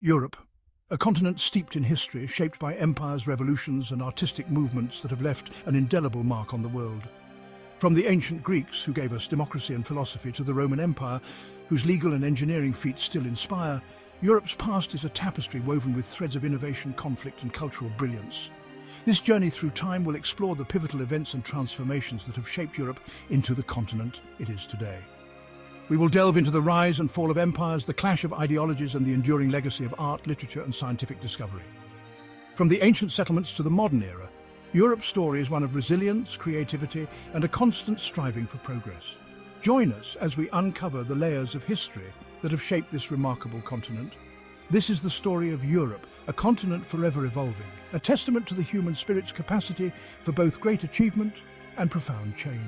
Europe, a continent steeped in history, shaped by empires, revolutions, and artistic movements that have left an indelible mark on the world. From the ancient Greeks, who gave us democracy and philosophy, to the Roman Empire, whose legal and engineering feats still inspire, Europe's past is a tapestry woven with threads of innovation, conflict, and cultural brilliance. This journey through time will explore the pivotal events and transformations that have shaped Europe into the continent it is today. We will delve into the rise and fall of empires, the clash of ideologies, and the enduring legacy of art, literature, and scientific discovery. From the ancient settlements to the modern era, Europe's story is one of resilience, creativity, and a constant striving for progress. Join us as we uncover the layers of history that have shaped this remarkable continent. This is the story of Europe, a continent forever evolving, a testament to the human spirit's capacity for both great achievement and profound change.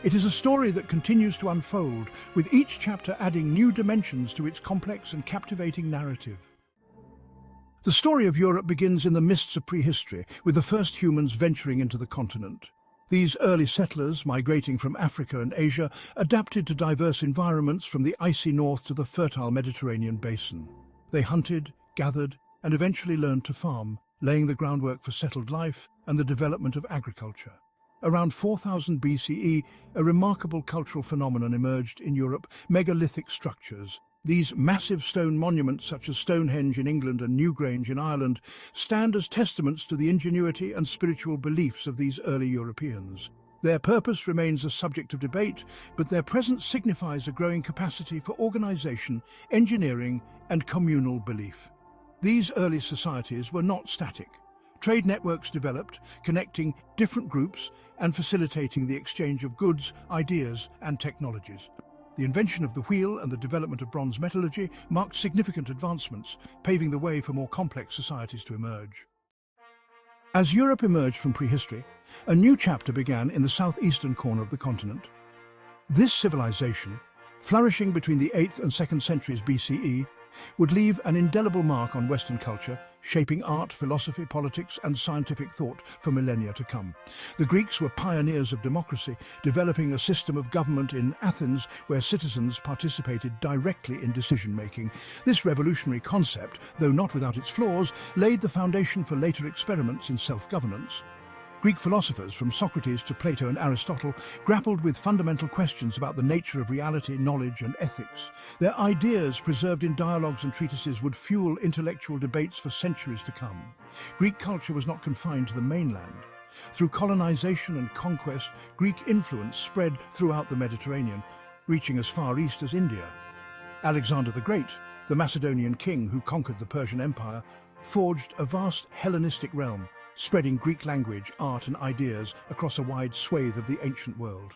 It is a story that continues to unfold, with each chapter adding new dimensions to its complex and captivating narrative. The story of Europe begins in the mists of prehistory, with the first humans venturing into the continent. These early settlers, migrating from Africa and Asia, adapted to diverse environments from the icy north to the fertile Mediterranean basin. They hunted, gathered, and eventually learned to farm, laying the groundwork for settled life and the development of agriculture. Around 4000 BCE, a remarkable cultural phenomenon emerged in Europe: megalithic structures. These massive stone monuments, such as Stonehenge in England and Newgrange in Ireland, stand as testaments to the ingenuity and spiritual beliefs of these early Europeans. Their purpose remains a subject of debate, but their presence signifies a growing capacity for organization, engineering, and communal belief. These early societies were not static. Trade networks developed, connecting different groups and facilitating the exchange of goods, ideas, and technologies. The invention of the wheel and the development of bronze metallurgy marked significant advancements, paving the way for more complex societies to emerge. As Europe emerged from prehistory, a new chapter began in the southeastern corner of the continent. This civilization, flourishing between the 8th and 2nd centuries BCE, would leave an indelible mark on Western culture, shaping art, philosophy, politics, and scientific thought for millennia to come. The Greeks were pioneers of democracy, developing a system of government in Athens where citizens participated directly in decision-making. This revolutionary concept, though not without its flaws, laid the foundation for later experiments in self-governance. Greek philosophers, from Socrates to Plato and Aristotle, grappled with fundamental questions about the nature of reality, knowledge, and ethics. Their ideas, preserved in dialogues and treatises, would fuel intellectual debates for centuries to come. Greek culture was not confined to the mainland. Through colonization and conquest, Greek influence spread throughout the Mediterranean, reaching as far east as India. Alexander the Great, the Macedonian king who conquered the Persian Empire, forged a vast Hellenistic realm, spreading Greek language, art, and ideas across a wide swathe of the ancient world.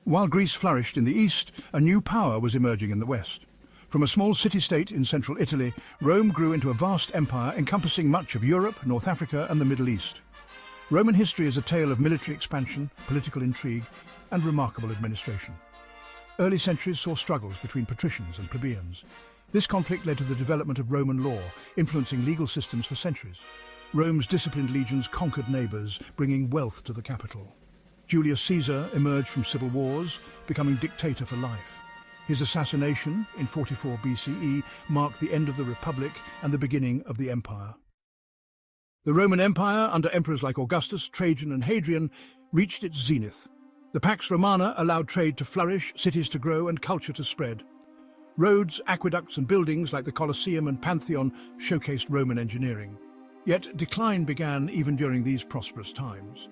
While Greece flourished in the east, a new power was emerging in the west. From a small city-state in central Italy, Rome grew into a vast empire encompassing much of Europe, North Africa, and the Middle East. Roman history is a tale of military expansion, political intrigue, and remarkable administration. Early centuries saw struggles between patricians and plebeians. This conflict led to the development of Roman law, influencing legal systems for centuries. Rome's disciplined legions conquered neighbours, bringing wealth to the capital. Julius Caesar emerged from civil wars, becoming dictator for life. His assassination in 44 BCE marked the end of the Republic and the beginning of the Empire. The Roman Empire, under emperors like Augustus, Trajan, and Hadrian, reached its zenith. The Pax Romana allowed trade to flourish, cities to grow, and culture to spread. Roads, aqueducts, and buildings like the Colosseum and Pantheon showcased Roman engineering. Yet decline began even during these prosperous times.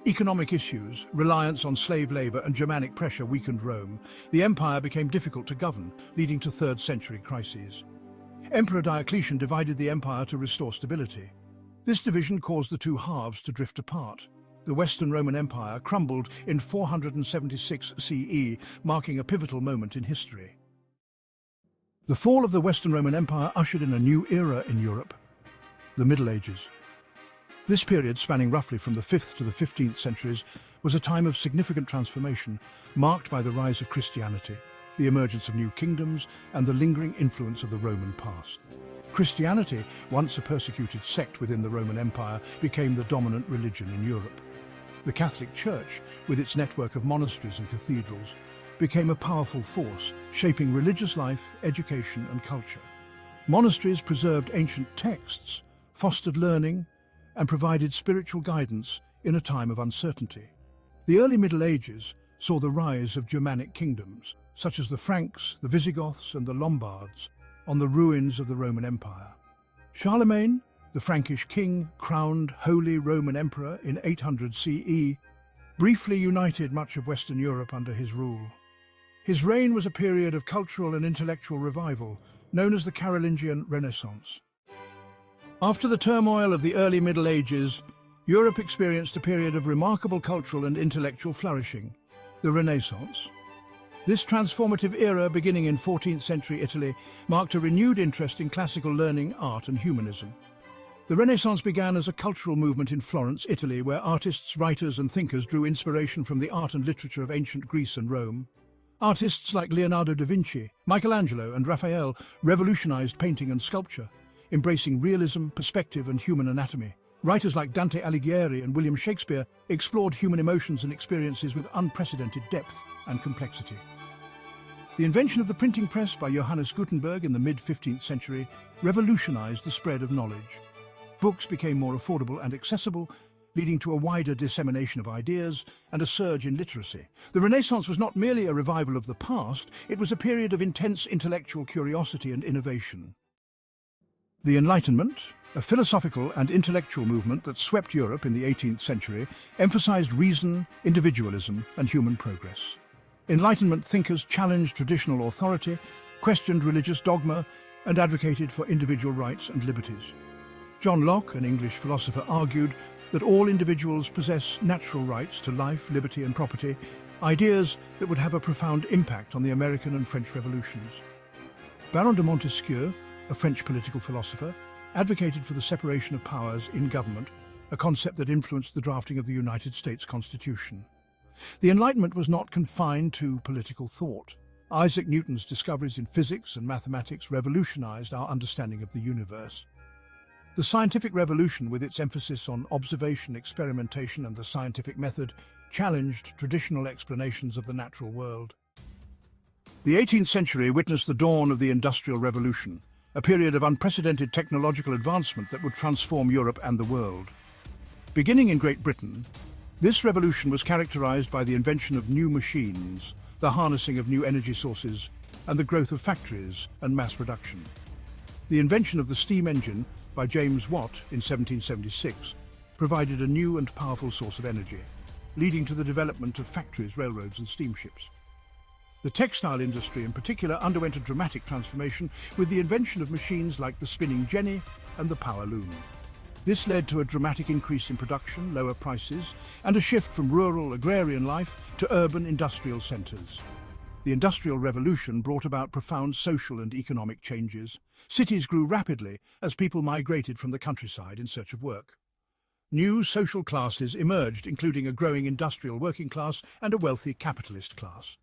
Economic issues, reliance on slave labour, and Germanic pressure weakened Rome. The empire became difficult to govern, leading to 3rd century crises. Emperor Diocletian divided the empire to restore stability. This division caused the two halves to drift apart. The Western Roman Empire crumbled in 476 CE, marking a pivotal moment in history. The fall of the Western Roman Empire ushered in a new era in Europe: the Middle Ages. This period, spanning roughly from the 5th to the 15th centuries, was a time of significant transformation, marked by the rise of Christianity, the emergence of new kingdoms, and the lingering influence of the Roman past. Christianity, once a persecuted sect within the Roman Empire, became the dominant religion in Europe. The Catholic Church, with its network of monasteries and cathedrals, became a powerful force, shaping religious life, education, and culture. Monasteries preserved ancient texts, fostered learning, and provided spiritual guidance in a time of uncertainty. The early Middle Ages saw the rise of Germanic kingdoms, such as the Franks, the Visigoths, and the Lombards, on the ruins of the Roman Empire. Charlemagne, the Frankish king, crowned Holy Roman Emperor in 800 CE, briefly united much of Western Europe under his rule. His reign was a period of cultural and intellectual revival, known as the Carolingian Renaissance. After the turmoil of the early Middle Ages, Europe experienced a period of remarkable cultural and intellectual flourishing, the Renaissance. This transformative era, beginning in 14th century Italy, marked a renewed interest in classical learning, art, and humanism. The Renaissance began as a cultural movement in Florence, Italy, where artists, writers, and thinkers drew inspiration from the art and literature of ancient Greece and Rome. Artists like Leonardo da Vinci, Michelangelo, and Raphael revolutionized painting and sculpture, embracing realism, perspective, and human anatomy. Writers like Dante Alighieri and William Shakespeare explored human emotions and experiences with unprecedented depth and complexity. The invention of the printing press by Johannes Gutenberg in the mid-15th century revolutionized the spread of knowledge. Books became more affordable and accessible, leading to a wider dissemination of ideas and a surge in literacy. The Renaissance was not merely a revival of the past, it was a period of intense intellectual curiosity and innovation. The Enlightenment, a philosophical and intellectual movement that swept Europe in the 18th century, emphasized reason, individualism, and human progress. Enlightenment thinkers challenged traditional authority, questioned religious dogma, and advocated for individual rights and liberties. John Locke, an English philosopher, argued that all individuals possess natural rights to life, liberty, and property, ideas that would have a profound impact on the American and French revolutions. Baron de Montesquieu, a French political philosopher, advocated for the separation of powers in government, a concept that influenced the drafting of the United States Constitution. The Enlightenment was not confined to political thought. Isaac Newton's discoveries in physics and mathematics revolutionized our understanding of the universe. The scientific revolution, with its emphasis on observation, experimentation, and the scientific method, challenged traditional explanations of the natural world. The 18th century witnessed the dawn of the Industrial Revolution, a period of unprecedented technological advancement that would transform Europe and the world. Beginning in Great Britain, this revolution was characterized by the invention of new machines, the harnessing of new energy sources, and the growth of factories and mass production. The invention of the steam engine by James Watt in 1776 provided a new and powerful source of energy, leading to the development of factories, railroads, and steamships. The textile industry in particular underwent a dramatic transformation with the invention of machines like the spinning jenny and the power loom. This led to a dramatic increase in production, lower prices, and a shift from rural agrarian life to urban industrial centres. The Industrial Revolution brought about profound social and economic changes. Cities grew rapidly as people migrated from the countryside in search of work. New social classes emerged, including a growing industrial working class and a wealthy capitalist class.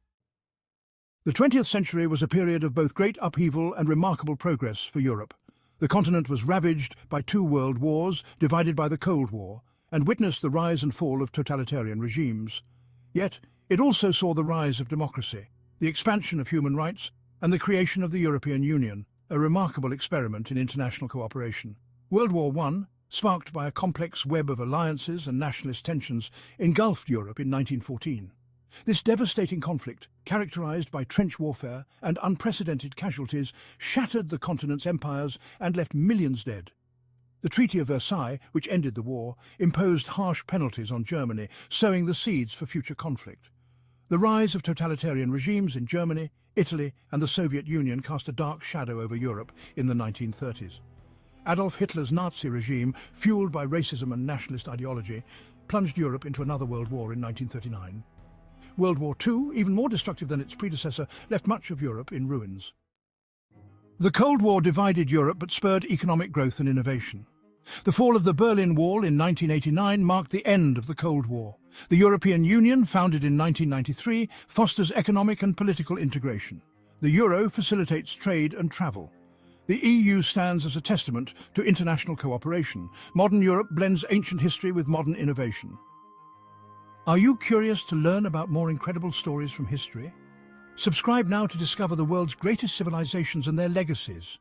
The 20th century was a period of both great upheaval and remarkable progress for Europe. The continent was ravaged by two world wars, divided by the Cold War, and witnessed the rise and fall of totalitarian regimes. Yet, it also saw the rise of democracy, the expansion of human rights, and the creation of the European Union, a remarkable experiment in international cooperation. World War I, sparked by a complex web of alliances and nationalist tensions, engulfed Europe in 1914. This devastating conflict, characterized by trench warfare and unprecedented casualties, shattered the continent's empires and left millions dead. The Treaty of Versailles, which ended the war, imposed harsh penalties on Germany, sowing the seeds for future conflict. The rise of totalitarian regimes in Germany, Italy, and the Soviet Union cast a dark shadow over Europe in the 1930s. Adolf Hitler's Nazi regime, fueled by racism and nationalist ideology, plunged Europe into another world war in 1939. World War II, even more destructive than its predecessor, left much of Europe in ruins. The Cold War divided Europe but spurred economic growth and innovation. The fall of the Berlin Wall in 1989 marked the end of the Cold War. The European Union, founded in 1993, fosters economic and political integration. The euro facilitates trade and travel. The EU stands as a testament to international cooperation. Modern Europe blends ancient history with modern innovation. Are you curious to learn about more incredible stories from history? Subscribe now to discover the world's greatest civilizations and their legacies.